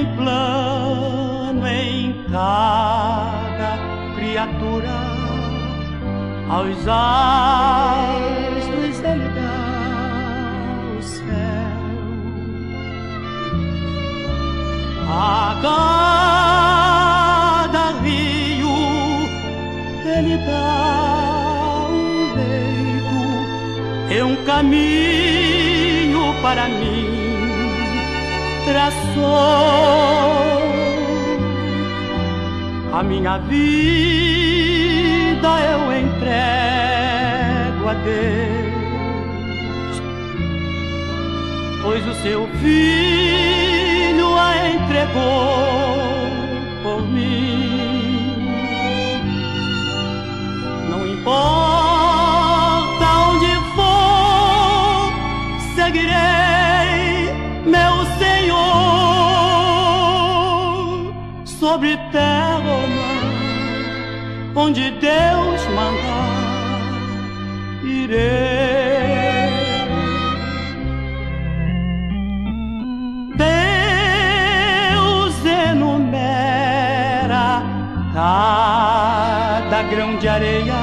um plano em cada criatura, aos astros ele dá o céu. A cada rio ele dá um leito e um caminho para mim traçou. A minha vida eu entrego a Deus, pois o seu Filho a entregou por mim. Não importa onde for, seguirei meu Senhor, sobre terra ou mar, onde Deus mandar, irei. Deus enumera cada grão de areia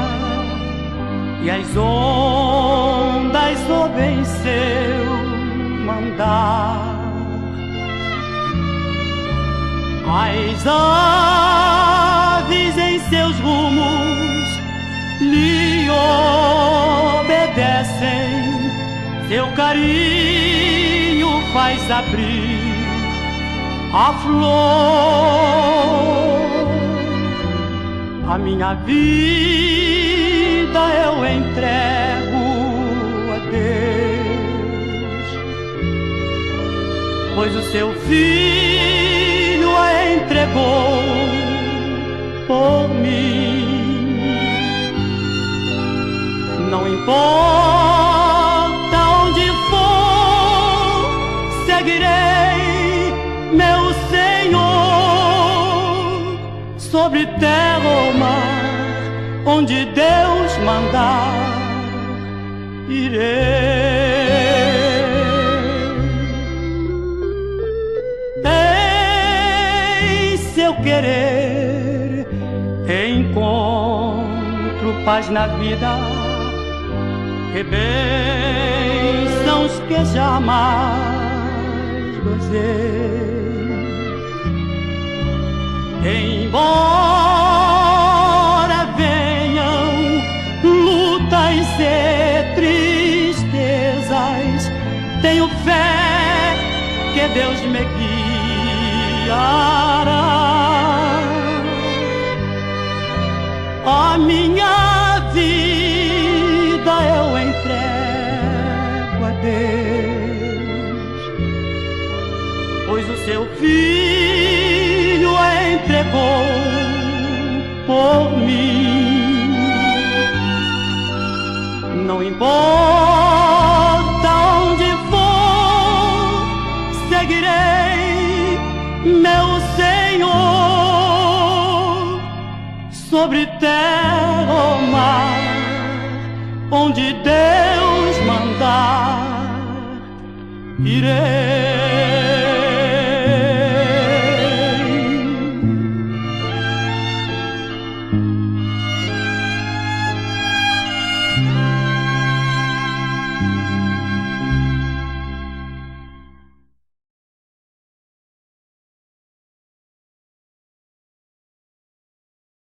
e as ondas ouvem seu mandar. As aves em seus rumos lhe obedecem, seu carinho faz abrir a flor. A minha vida eu entrego a Deus, pois o seu Filho a entregou por mim. Não importa onde for, seguirei meu Senhor, sobre terra ou mar, onde Deus mandar, irei. Em seu querer encontro paz na vida e bênçãos que jamais gozei. Embora venham lutas e tristezas, tenho fé que Deus me guiará. A minha vida eu entrego a Deus, pois o seu Filho a entregou por mim. Não importa onde for, seguirei meu Senhor, sobre terra ou mar, onde Deus mandar, irei.